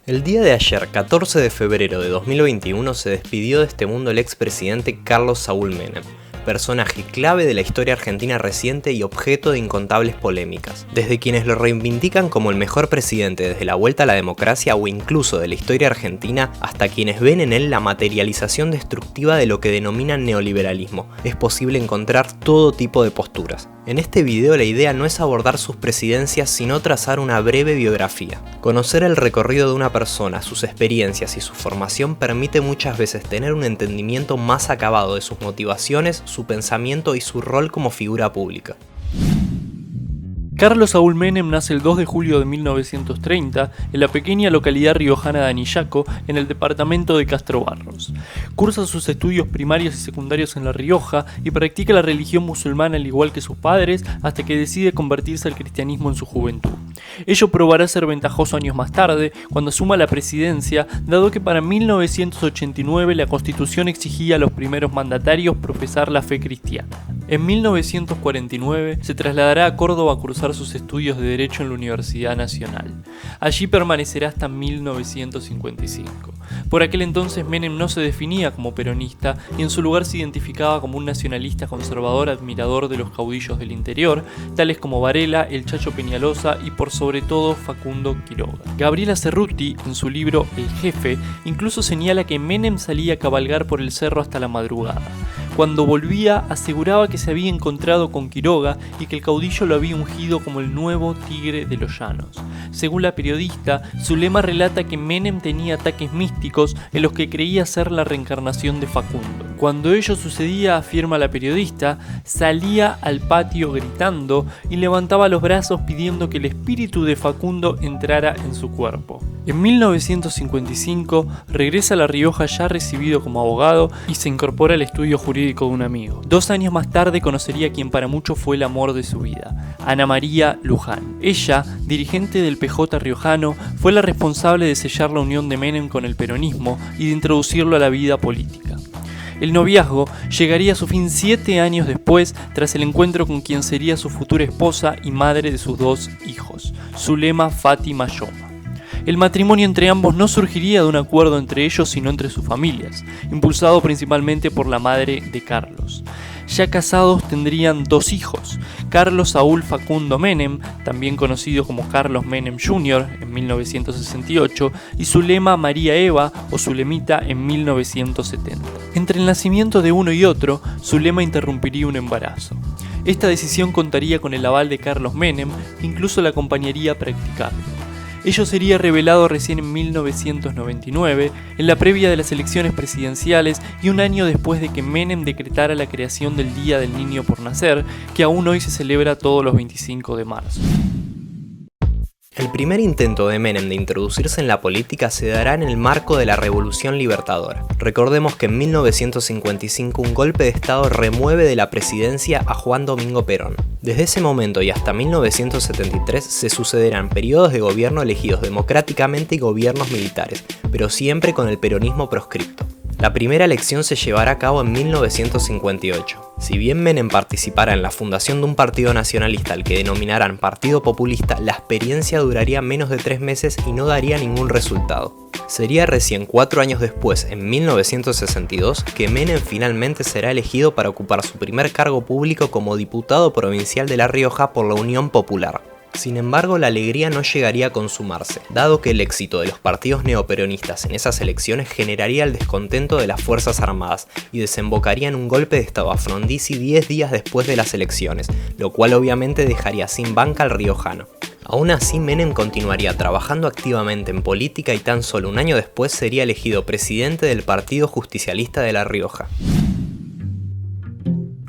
El día de ayer, 14 de febrero de 2021, se despidió de este mundo el expresidente Carlos Saúl Menem, personaje clave de la historia argentina reciente y objeto de incontables polémicas. Desde quienes lo reivindican como el mejor presidente desde la vuelta a la democracia o incluso de la historia argentina, hasta quienes ven en él la materialización destructiva de lo que denominan neoliberalismo. Es posible encontrar todo tipo de posturas. En este video la idea no es abordar sus presidencias, sino trazar una breve biografía. Conocer el recorrido de una persona, sus experiencias y su formación permite muchas veces tener un entendimiento más acabado de sus motivaciones, su pensamiento y su rol como figura pública. Carlos Saúl Menem nace el 2 de julio de 1930 en la pequeña localidad riojana de Anillaco, en el departamento de Castro Barros. Cursa sus estudios primarios y secundarios en La Rioja y practica la religión musulmana al igual que sus padres hasta que decide convertirse al cristianismo en su juventud. Ello probará ser ventajoso años más tarde, cuando asuma la presidencia, dado que para 1989 la Constitución exigía a los primeros mandatarios profesar la fe cristiana. En 1949 se trasladará a Córdoba a cursar sus estudios de Derecho en la Universidad Nacional. Allí permanecerá hasta 1955. Por aquel entonces Menem no se definía como peronista y en su lugar se identificaba como un nacionalista conservador admirador de los caudillos del interior, tales como Varela, el Chacho Peñalosa y por sobre todo Facundo Quiroga. Gabriela Cerruti, en su libro El Jefe, incluso señala que Menem salía a cabalgar por el cerro hasta la madrugada. Cuando volvía, aseguraba que se había encontrado con Quiroga y que el caudillo lo había ungido como el nuevo tigre de los llanos. Según la periodista, su lema relata que Menem tenía ataques místicos en los que creía ser la reencarnación de Facundo. Cuando ello sucedía, afirma la periodista, salía al patio gritando y levantaba los brazos pidiendo que el espíritu de Facundo entrara en su cuerpo. En 1955 regresa a La Rioja ya recibido como abogado y se incorpora al estudio jurídico de un amigo. 2 años más tarde conocería a quien para muchos fue el amor de su vida, Ana María Luján. Ella, dirigente del PJ riojano, fue la responsable de sellar la unión de Menem con el peronismo y de introducirlo a la vida política. El noviazgo llegaría a su fin 7 años después, tras el encuentro con quien sería su futura esposa y madre de sus 2 hijos, Zulema Fátima Yoma. El matrimonio entre ambos no surgiría de un acuerdo entre ellos, sino entre sus familias, impulsado principalmente por la madre de Carlos. Ya casados tendrían 2 hijos, Carlos Saúl Facundo Menem, también conocido como Carlos Menem Jr. en 1968, y Zulema María Eva o Zulemita en 1970. Entre el nacimiento de uno y otro, Zulema interrumpiría un embarazo. Esta decisión contaría con el aval de Carlos Menem, que incluso la acompañaría a practicarlo. Ello sería revelado recién en 1999, en la previa de las elecciones presidenciales y un año después de que Menem decretara la creación del Día del Niño por Nacer, que aún hoy se celebra todos los 25 de marzo. El primer intento de Menem de introducirse en la política se dará en el marco de la Revolución Libertadora. Recordemos que en 1955 un golpe de Estado remueve de la presidencia a Juan Domingo Perón. Desde ese momento y hasta 1973 se sucederán periodos de gobierno elegidos democráticamente y gobiernos militares, pero siempre con el peronismo proscripto. La primera elección se llevará a cabo en 1958. Si bien Menem participara en la fundación de un partido nacionalista al que denominarán Partido Populista, la experiencia duraría menos de 3 meses y no daría ningún resultado. Sería recién 4 años después, en 1962, que Menem finalmente será elegido para ocupar su primer cargo público como diputado provincial de La Rioja por la Unión Popular. Sin embargo, la alegría no llegaría a consumarse, dado que el éxito de los partidos neoperonistas en esas elecciones generaría el descontento de las Fuerzas Armadas y desembocaría en un golpe de Estado a Frondizi 10 días después de las elecciones, lo cual obviamente dejaría sin banca al riojano. Aún así, Menem continuaría trabajando activamente en política y tan solo un año después sería elegido presidente del Partido Justicialista de La Rioja.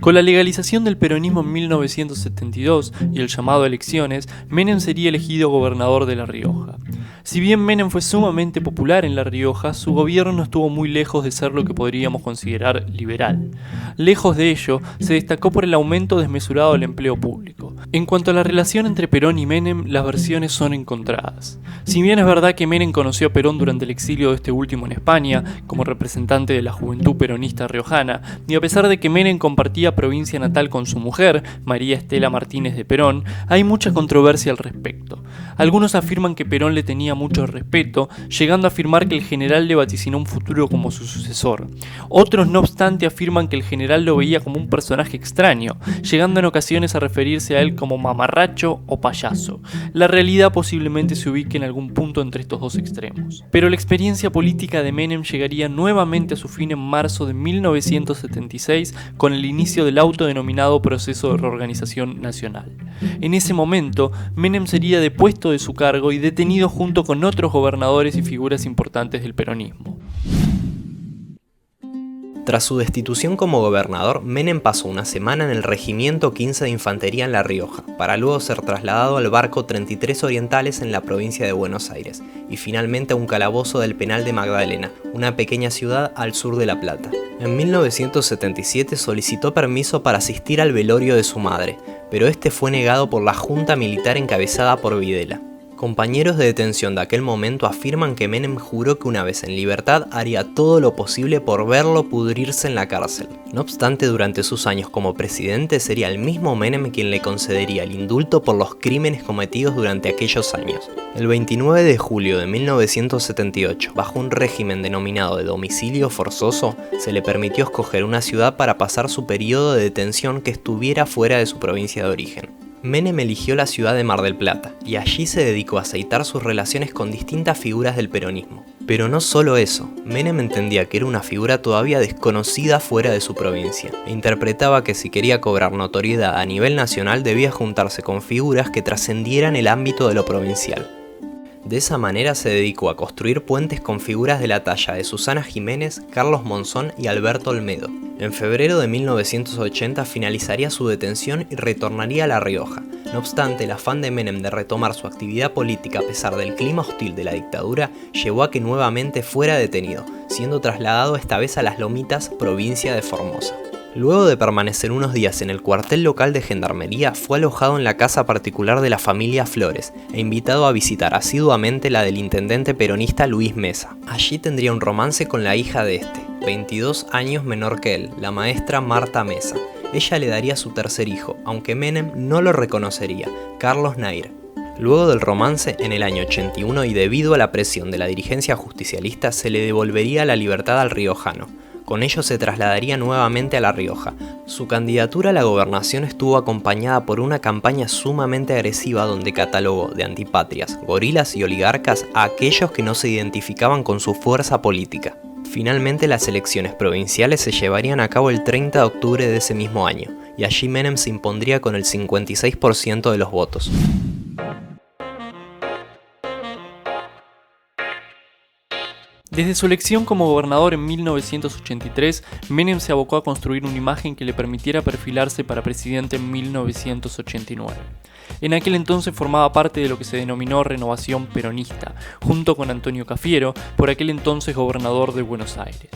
Con la legalización del peronismo en 1972 y el llamado a elecciones, Menem sería elegido gobernador de La Rioja. Si bien Menem fue sumamente popular en La Rioja, su gobierno no estuvo muy lejos de ser lo que podríamos considerar liberal. Lejos de ello, se destacó por el aumento desmesurado del empleo público. En cuanto a la relación entre Perón y Menem, las versiones son encontradas. Si bien es verdad que Menem conoció a Perón durante el exilio de este último en España, como representante de la juventud peronista riojana, y a pesar de que Menem compartía provincia natal con su mujer, María Estela Martínez de Perón, hay mucha controversia al respecto. Algunos afirman que Perón le tenía mucho respeto, llegando a afirmar que el general le vaticinó un futuro como su sucesor. Otros, no obstante, afirman que el general lo veía como un personaje extraño, llegando en ocasiones a referirse a él como mamarracho o payaso. La realidad posiblemente se ubique en algún punto entre estos dos extremos. Pero la experiencia política de Menem llegaría nuevamente a su fin en marzo de 1976 con el inicio del autodenominado proceso de reorganización nacional. En ese momento, Menem sería depuesto de su cargo y detenido junto con otros gobernadores y figuras importantes del peronismo. Tras su destitución como gobernador, Menem pasó una semana en el Regimiento 15 de Infantería en La Rioja, para luego ser trasladado al barco 33 Orientales en la provincia de Buenos Aires, y finalmente a un calabozo del penal de Magdalena, una pequeña ciudad al sur de La Plata. En 1977 solicitó permiso para asistir al velorio de su madre, pero este fue negado por la junta militar encabezada por Videla. Compañeros de detención de aquel momento afirman que Menem juró que una vez en libertad haría todo lo posible por verlo pudrirse en la cárcel. No obstante, durante sus años como presidente sería el mismo Menem quien le concedería el indulto por los crímenes cometidos durante aquellos años. El 29 de julio de 1978, bajo un régimen denominado de domicilio forzoso, se le permitió escoger una ciudad para pasar su periodo de detención que estuviera fuera de su provincia de origen. Menem eligió la ciudad de Mar del Plata, y allí se dedicó a aceitar sus relaciones con distintas figuras del peronismo. Pero no solo eso, Menem entendía que era una figura todavía desconocida fuera de su provincia, e interpretaba que si quería cobrar notoriedad a nivel nacional debía juntarse con figuras que trascendieran el ámbito de lo provincial. De esa manera se dedicó a construir puentes con figuras de la talla de Susana Jiménez, Carlos Monzón y Alberto Olmedo. En febrero de 1980 finalizaría su detención y retornaría a La Rioja. No obstante, el afán de Menem de retomar su actividad política a pesar del clima hostil de la dictadura llevó a que nuevamente fuera detenido, siendo trasladado esta vez a Las Lomitas, provincia de Formosa. Luego de permanecer unos días en el cuartel local de Gendarmería, fue alojado en la casa particular de la familia Flores e invitado a visitar asiduamente la del intendente peronista Luis Mesa. Allí tendría un romance con la hija de este, 22 años menor que él, la maestra Marta Mesa. Ella le daría su tercer hijo, aunque Menem no lo reconocería, Carlos Nair. Luego del romance, en el año 81 y debido a la presión de la dirigencia justicialista, se le devolvería la libertad al riojano. Con ello se trasladaría nuevamente a La Rioja. Su candidatura a la gobernación estuvo acompañada por una campaña sumamente agresiva donde catalogó de antipatrias, gorilas y oligarcas a aquellos que no se identificaban con su fuerza política. Finalmente las elecciones provinciales se llevarían a cabo el 30 de octubre de ese mismo año, y allí Menem se impondría con el 56% de los votos. Desde su elección como gobernador en 1983, Menem se abocó a construir una imagen que le permitiera perfilarse para presidente en 1989. En aquel entonces formaba parte de lo que se denominó Renovación Peronista, junto con Antonio Cafiero, por aquel entonces gobernador de Buenos Aires.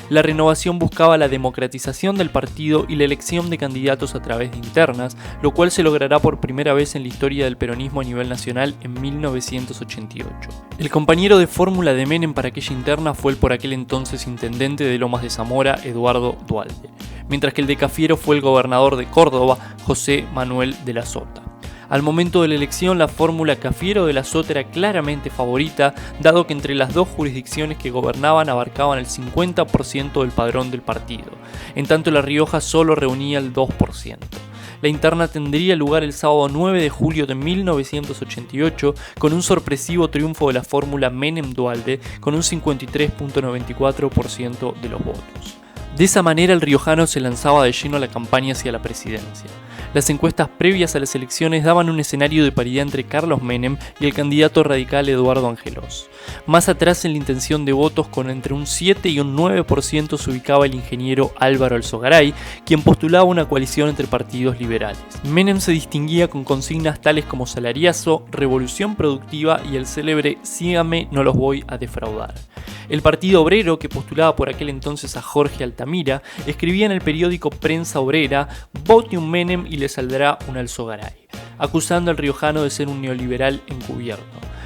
La renovación buscaba la democratización del partido y la elección de candidatos a través de internas, lo cual se logrará por primera vez en la historia del peronismo a nivel nacional en 1988. El compañero de fórmula de Menem para aquella interna fue el por aquel entonces intendente de Lomas de Zamora, Eduardo Duhalde, mientras que el de Cafiero fue el gobernador de Córdoba, José Manuel de la Sota. Al momento de la elección, la fórmula Cafiero de la Sota era claramente favorita, dado que entre las dos jurisdicciones que gobernaban abarcaban el 50% del padrón del partido, en tanto La Rioja solo reunía el 2%. La interna tendría lugar el sábado 9 de julio de 1988 con un sorpresivo triunfo de la fórmula Menem-Duhalde con un 53.94% de los votos. De esa manera el riojano se lanzaba de lleno a la campaña hacia la presidencia. Las encuestas previas a las elecciones daban un escenario de paridad entre Carlos Menem y el candidato radical Eduardo Angelós. Más atrás en la intención de votos, con entre un 7 y un 9% se ubicaba el ingeniero Álvaro Alzogaray, quien postulaba una coalición entre partidos liberales. Menem se distinguía con consignas tales como salariazo, revolución productiva y el célebre "sígame, no los voy a defraudar". El Partido Obrero, que postulaba por aquel entonces a Jorge Altamira, escribía en el periódico Prensa Obrera: "Vote un Menem y le saldrá un Alzogaray". acusando al riojano de ser un neoliberal encubierto.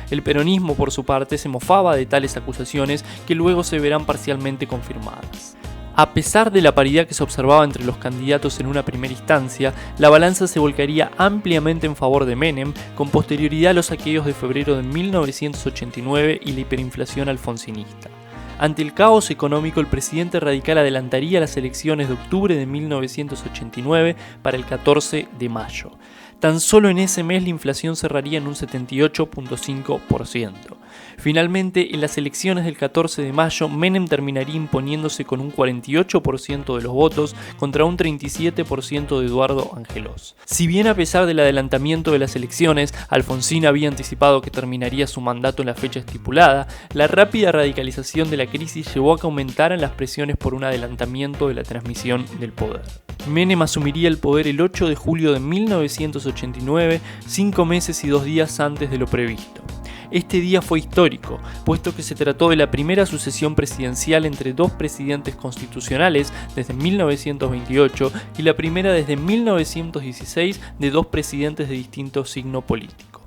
El peronismo, por su parte, se mofaba de tales acusaciones que luego se verán parcialmente confirmadas. A pesar de la paridad que se observaba entre los candidatos en una primera instancia, la balanza se volcaría ampliamente en favor de Menem, con posterioridad a los saqueos de febrero de 1989 y la hiperinflación alfonsinista. Ante el caos económico, el presidente radical adelantaría las elecciones de octubre de 1989 para el 14 de mayo. Tan solo en ese mes la inflación cerraría en un 78.5%. Finalmente, en las elecciones del 14 de mayo, Menem terminaría imponiéndose con un 48% de los votos contra un 37% de Eduardo Angelós. Si bien a pesar del adelantamiento de las elecciones, Alfonsín había anticipado que terminaría su mandato en la fecha estipulada, la rápida radicalización de la crisis llevó a que aumentaran las presiones por un adelantamiento de la transmisión del poder. Menem asumiría el poder el 8 de julio de 1989, 5 meses y 2 días antes de lo previsto. Este día fue histórico, puesto que se trató de la primera sucesión presidencial entre dos presidentes constitucionales desde 1928 y la primera desde 1916 de dos presidentes de distinto signo político.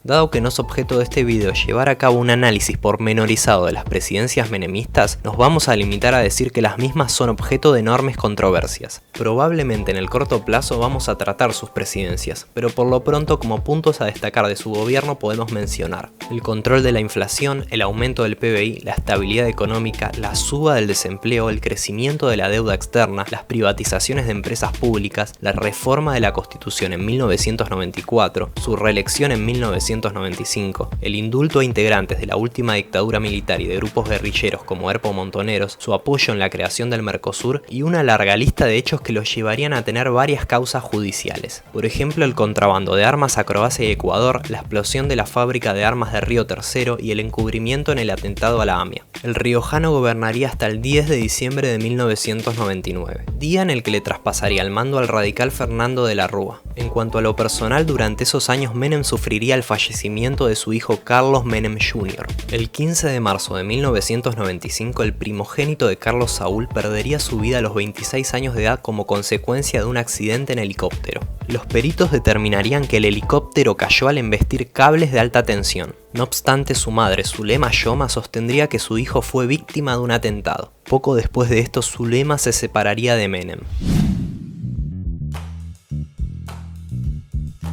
Dado que no es objeto de este video llevar a cabo un análisis pormenorizado de las presidencias menemistas, nos vamos a limitar a decir que las mismas son objeto de enormes controversias. Probablemente en el corto plazo vamos a tratar sus presidencias, pero por lo pronto como puntos a destacar de su gobierno podemos mencionar el control de la inflación, el aumento del PBI, la estabilidad económica, la suba del desempleo, el crecimiento de la deuda externa, las privatizaciones de empresas públicas, la reforma de la Constitución en 1994, su reelección en 1995, el indulto a integrantes de la última dictadura militar y de grupos guerrilleros como Herpo Montoneros, su apoyo en la creación del Mercosur y una larga lista de hechos que los llevarían a tener varias causas judiciales. Por ejemplo, el contrabando de armas a Croacia y Ecuador, la explosión de la fábrica de armas de Río Tercero y el encubrimiento en el atentado a la AMIA. El riojano gobernaría hasta el 10 de diciembre de 1999, día en el que le traspasaría el mando al radical Fernando de la Rúa. En cuanto a lo personal, durante esos años Menem sufriría el fallecimiento de su hijo Carlos Menem Jr. El 15 de marzo de 1995, el primogénito de Carlos Saúl perdería su vida a los 26 años de edad como consecuencia de un accidente en helicóptero. Los peritos determinarían que el helicóptero cayó al embestir cables de alta tensión. No obstante, su madre, Zulema Yoma, sostendría que su hijo fue víctima de un atentado. Poco después de esto, Zulema se separaría de Menem.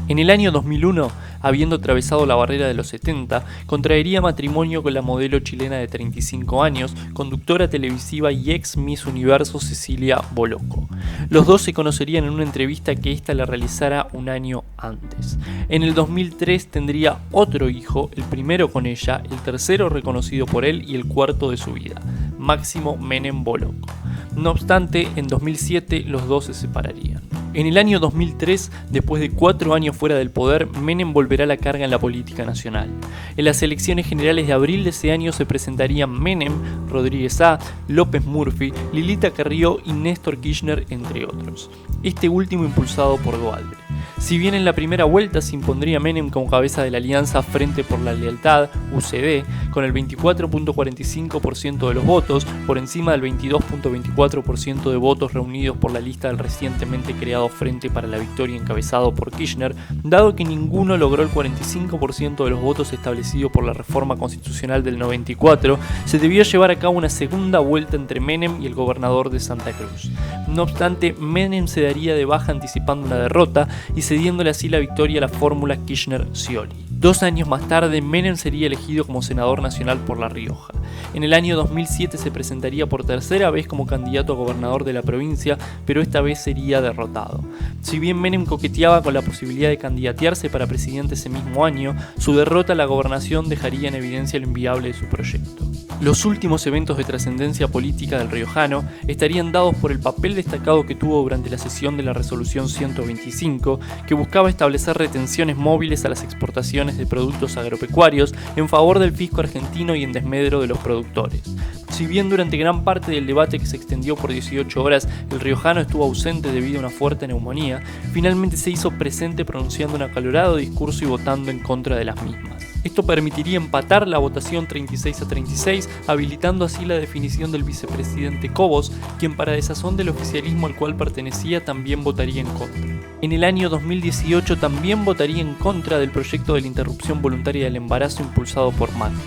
En el año 2001, habiendo atravesado la barrera de los 70, contraería matrimonio con la modelo chilena de 35 años, conductora televisiva y ex Miss Universo Cecilia Boloco. Los dos se conocerían en una entrevista que ésta le realizara un año antes. En el 2003 tendría otro hijo, el primero con ella, el tercero reconocido por él y el cuarto de su vida, Máximo Menem Boloco. No obstante, en 2007 los dos se separarían. En el año 2003, después de 4 años fuera del poder, Menem volverá a la carga en la política nacional. En las elecciones generales de abril de ese año se presentarían Menem, Rodríguez A, López Murphy, Lilita Carrió y Néstor Kirchner, entre otros. Este último impulsado por Duhalde. Si bien en la primera vuelta se impondría Menem como cabeza de la alianza Frente por la Lealtad, UCD, con el 24.45% de los votos, por encima del 22.24% de votos reunidos por la lista del recientemente creado Frente para la Victoria encabezado por Kirchner, dado que ninguno logró el 45% de los votos establecido por la reforma constitucional del 94, se debió llevar a cabo una segunda vuelta entre Menem y el gobernador de Santa Cruz. No obstante, Menem se daría de baja anticipando una derrota y cediéndole así la victoria a la fórmula Kirchner-Scioli. 2 años más tarde, Menem sería elegido como senador nacional por La Rioja. En el año 2007 se presentaría por tercera vez como candidato a gobernador de la provincia, pero esta vez sería derrotado. Si bien Menem coqueteaba con la posibilidad de candidatearse para presidente ese mismo año, su derrota a la gobernación dejaría en evidencia lo inviable de su proyecto. Los últimos eventos de trascendencia política del riojano estarían dados por el papel destacado que tuvo durante la sesión de la Resolución 125, que buscaba establecer retenciones móviles a las exportaciones de productos agropecuarios en favor del fisco argentino y en desmedro de los productores. Si bien durante gran parte del debate, que se extendió por 18 horas, el riojano estuvo ausente debido a una fuerte neumonía, finalmente se hizo presente pronunciando un acalorado discurso y votando en contra de las mismas. Esto permitiría empatar la votación 36-36, habilitando así la definición del vicepresidente Cobos, quien para desazón del oficialismo al cual pertenecía también votaría en contra. En el año 2018 también votaría en contra del proyecto de la interrupción voluntaria del embarazo impulsado por Macri.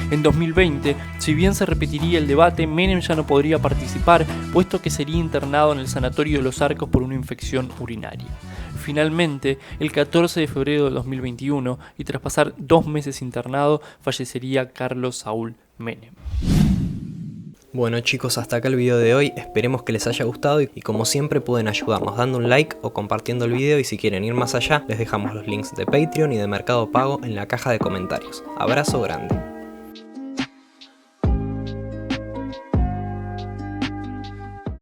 En 2020, si bien se repetiría el debate, Menem ya no podría participar, puesto que sería internado en el Sanatorio de los Arcos por una infección urinaria. Finalmente, el 14 de febrero de 2021, y tras pasar 2 meses internado, fallecería Carlos Saúl Menem. Bueno chicos, hasta acá el video de hoy, esperemos que les haya gustado y como siempre pueden ayudarnos dando un like o compartiendo el video, y si quieren ir más allá les dejamos los links de Patreon y de Mercado Pago en la caja de comentarios. Abrazo grande.